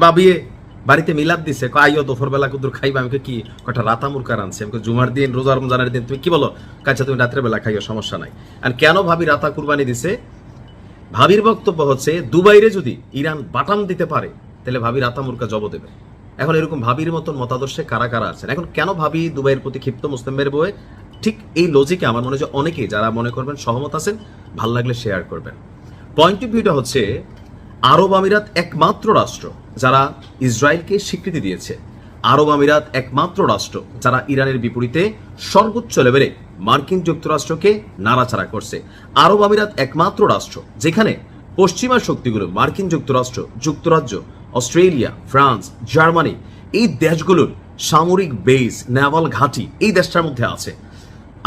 বাবিয়ে বাড়িতে মিলাদ দিছে, আইও দুপুরবেলা কুদুর খাইবা। আমি কি কটা রাতা মুরকার আনছি, আমি জুমার দিন রোজা রমজানের দিন তুমি কি বলো, কাছে তুমি রাত্রে বেলা খাইও, সমস্যা নাই। আর কেন ভাবি রাতা কুরবানি দিছে? ভাবির বক্তব্য হচ্ছে দুবাইরে যদি ইরান বাটাম দিতে পারে তাহলে ভাবি রাতা মুরকা জব দেবে। এখন এরকম ভাবির মতন মতাদর্শে কারা কারা আছেন? এখন কেন ভাবি দুবাইয়ের প্রতি ক্ষিপ্ত মুসলিমদের বয়ে? ঠিক এই লজিকে আমার মনে হয় অনেকেই যারা মনে করবেন সহমত আছেন, ভাল লাগলে শেয়ার করবেন। পয়েন্ট অফ ভিউটা হচ্ছে আরব আমিরাত একমাত্র রাষ্ট্র যারা ইসরায়েলকে স্বীকৃতি দিয়েছে। আরব আমিরাত একমাত্র রাষ্ট্র যারা ইরানের বিপরীতে সর্বোচ্চ লেভেলে মার্কিন যুক্তরাষ্ট্রকে নাড়াচাড়া করছে। আরব আমিরাত একমাত্র রাষ্ট্র যেখানে পশ্চিমা শক্তিগুলো মার্কিন যুক্তরাষ্ট্র, যুক্তরাজ্য, অস্ট্রেলিয়া, ফ্রান্স, জার্মানি এই দেশগুলোর সামরিক বেস, নেভাল ঘাঁটি এই দেশটার মধ্যে আছে।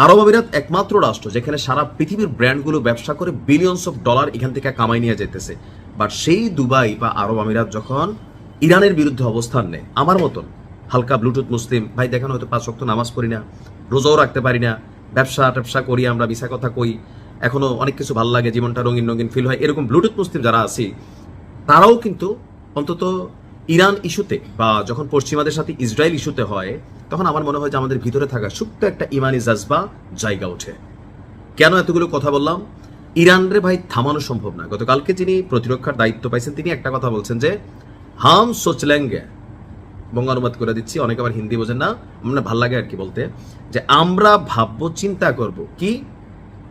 আরব আমিরাত একমাত্র রাষ্ট্র যেখানে সারা পৃথিবীর ব্র্যান্ডগুলো ব্যবসা করে বিলিয়নস অফ ডলার এখান থেকে কামাই নিয়ে যেতেছে। বাট সেই দুবাই বা আরব আমিরাত যখন ইরানের বিরুদ্ধে অবস্থান নেয়, আমার মতন হালকা ব্লুটুথ মুসলিম ভাই দেখেন, হয়তো 5 ওয়াক্ত নামাজ পড়ি না, রোজাও রাখতে পারি না, ব্যবসা করি, আমরা মিছা কথা কই, এখনো অনেক কিছু ভালো লাগে, জীবনটা রঙিন রঙিন ফিল হয়, এরকম ব্লুটুথ মুসলিম যারা আছি তারাও কিন্তু অন্তত ইরান ইস্যুতে বা যখন পশ্চিমাদের সাথে ইসরায়েল ইস্যুতে হয় তখন আমার মনে হয় যে আমাদের ভিতরে থাকা সুপ্ত একটা ইমানি জাজবা জায়গা ওঠে। কেন এতগুলো কথা বললাম? ইরানরে ভাই থামানো সম্ভব না। গতকালকে যিনি প্রতিরক্ষার দায়িত্ব পাইছেন তিনি একটা কথা বলছেন যে হাম সোচলেঙ্গে, বঙ্গানুবাদ করে দিচ্ছি, অনেকে আবার হিন্দি বোঝেন না, মানে ভাল লাগে আর কি বলতে, যে আমরা ভাববো, চিন্তা করব কি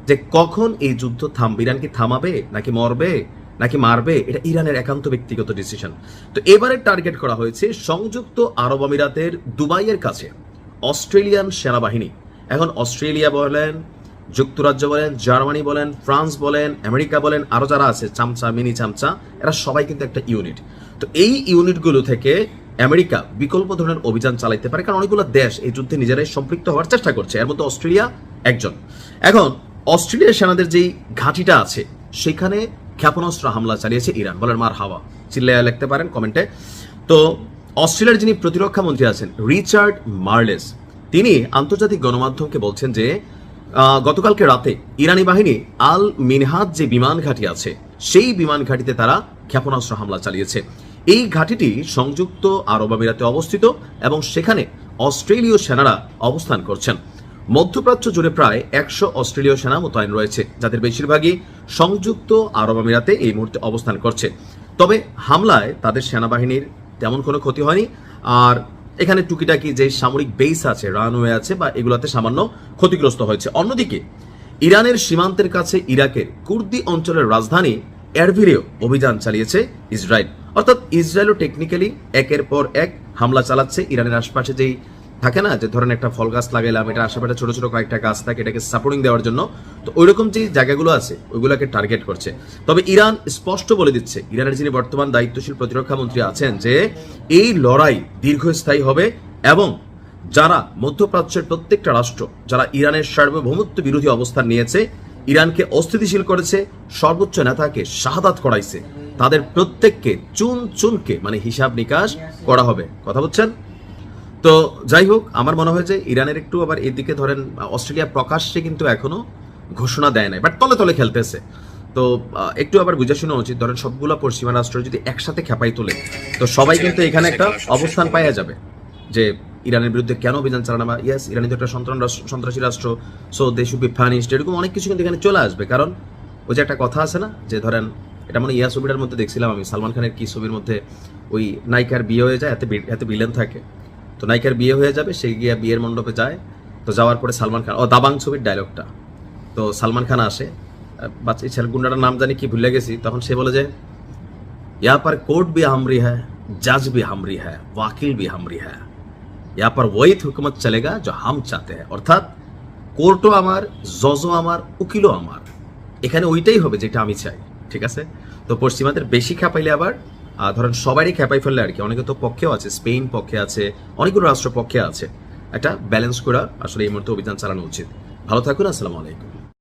যে কখন এই যুদ্ধ থামবে, ইরান কি থামাবে নাকি মরবে নাকি মারবে, এটা ইরানের একান্ত ব্যক্তিগত ডিসিশন। তো এবারে টার্গেট করা হয়েছে সংযুক্ত আরব আমিরাতের দুবাইয়ের কাছে অস্ট্রেলিয়ান সেনাবাহিনী। এখন অস্ট্রেলিয়া বলেন, যুক্তরাজ্য বলেন, জার্মানি বলেন, ফ্রান্স বলেন, আমেরিকা বলেন, আরো যারা আছে চামচা মিনি চামচা, এরা সবাই কিন্তু একটা ইউনিট। তো এই ইউনিটগুলো থেকে আমেরিকা বিকল্প ধরনের অভিযান চালাইতে পারে, কারণ অনেকগুলো দেশ এই যুদ্ধে নিজেরাই সম্পৃক্ত হওয়ার চেষ্টা করছে, এর মধ্যে অস্ট্রেলিয়া একজন। এখন অস্ট্রেলিয়ার সেনাদের যেই ঘাঁটিটা আছে সেখানে ক্ষেপণাস্ত্র হামলা চালিয়েছে ইরান। বলেন মার হাওয়া, চিল্লায়া লিখতে পারেন কমেন্টে। তো অস্ট্রেলিয়ার যিনি প্রতিরক্ষা মন্ত্রী আছেন রিচার্ড মার্লেস, তিনি আন্তর্জাতিক গণমাধ্যমকে বলছেন যে গতকালকে রাতে ইরানি বাহিনী আল মিনহাজ যে বিমান ঘাঁটি আছে সেই বিমান ঘাঁটিতে তারা ক্ষেপণাস্ত্র হামলা চালিয়েছে। এই ঘাঁটিটি সংযুক্ত আরব আমিরাতে অবস্থিত এবং সেখানে অস্ট্রেলীয় সেনারা অবস্থান করছেন। মধ্যপ্রাচ্য জুড়ে প্রায় 100 অস্ট্রেলীয় সেনা মোতায়েন রয়েছে, যাদের বেশিরভাগই সংযুক্ত আরব আমিরাতে এই মুহূর্তে অবস্থান করছে। তবে হামলায় তাদের সেনাবাহিনীর তেমন কোনো ক্ষতি হয়নি। আর এখানে টুকিটাকি যে সামরিক বেস আছে, রানওয়ে আছে বা এগুলোতে সামান্য ক্ষতিগ্রস্ত হয়েছে। অন্যদিকে ইরানের সীমান্তের কাছে ইরাকের কুর্দি অঞ্চলের রাজধানী এরবিলেও অভিযান চালিয়েছে ইসরায়েল। অর্থাৎ ইসরায়েলও টেকনিক্যালি একের পর এক হামলা চালাচ্ছে ইরানের আশপাশে। যেই থাকে না যে ধরেন একটা ফল গাছ লাগাইলাম, এটা আশেপাশে ছোট ছোট কয়েকটা গাছ থাকে এটাকে সাপোর্টিং দেওয়ার জন্য, তো ওইরকম যে জায়গাগুলো আছে ওইগুলোকে টার্গেট করছে। তবে ইরান স্পষ্ট বলে দিচ্ছে, ইরানের যিনি বর্তমান দায়িত্বশীল প্রতিরক্ষা মন্ত্রী আছেন, যে এই লড়াই দীর্ঘস্থায়ী হবে এবং যারা মধ্যপ্রাচ্যের প্রত্যেকটা রাষ্ট্র যারা ইরানের সার্বভৌমত্ব বিরোধী অবস্থান নিয়েছে, ইরানকে অস্থিতিশীল করেছে, সর্বোচ্চ নেতাকে শাহাদাত করাইছে, তাদের প্রত্যেককে চুন চুনকে মানে হিসাব নিকাশ করা হবে। কথা বলছেন? তো যাই হোক, আমার মনে হয় যে ইরানের একটু আবার এদিকে ধরেন অস্ট্রেলিয়া প্রকাশ্যে কিন্তু এখনো ঘোষণা দেয় নাই, বাট তলে তলে খেলতেছে। তো একটু আবার বুঝে শোনা উচিত, ধরেন সবগুলো পশ্চিমা রাষ্ট্র যদি একসাথে খেপাই তোলে তো সবাই কিন্তু এখানে একটা অবস্থান পাইয়া যাবে যে ইরানের বিরুদ্ধে কেন অভিযান চালানো, বা ইয়েস ইরানি তো একটা সন্ত্রাসী রাষ্ট্র, so they should be punished, এরকম অনেক কিছু কিন্তু এখানে চলে আসবে। কারণ ওই যে একটা কথা আছে না, যে ধরেন এটা মানে ইয়া ছবিটার মধ্যে দেখছিলাম আমি, সালমান খানের কি ছবির মধ্যে ওই নায়িকার বিয়ে হয়ে যায়, এতে ভিলেন থাকে, তো নায়িকার বিয়ে হয়ে যাবে, সে গিয়ে বিয়ের মণ্ডপে যায়, তো যাওয়ার পরে সালমান খান, দাবাং ছবির ডায়লগটা, তো সালমান খান আসে, বাচ্চা ছেলে গুন্ডাটার নাম জানি কি ভুলে গেছি, তখন সে বলে যে यहाँ पर कोर्ट भी हमरी है, जज भी हमरी है, वकील भी हमरी है, यहाँ पर वही हुकूमत चलेगा जो हम चाहते हैं। অর্থাৎ কোর্টও আমার, জজও আমার, উকিলও আমার, এখানে ওইটাই হবে যেটা আমি চাই। ঠিক আছে? তো পশ্চিমাদের বেশি খেপাইলে আবার ধরেন সবারই খেপাই ফেললে আর কি, অনেকে তো পক্ষেও আছে, স্পেন পক্ষে আছে, অনেকগুলো রাষ্ট্র পক্ষে আছে, একটা ব্যালেন্স করে আসলে এই মুহূর্তে অভিযান চালানো উচিত। ভালো থাকুন, আসসালামু আলাইকুম।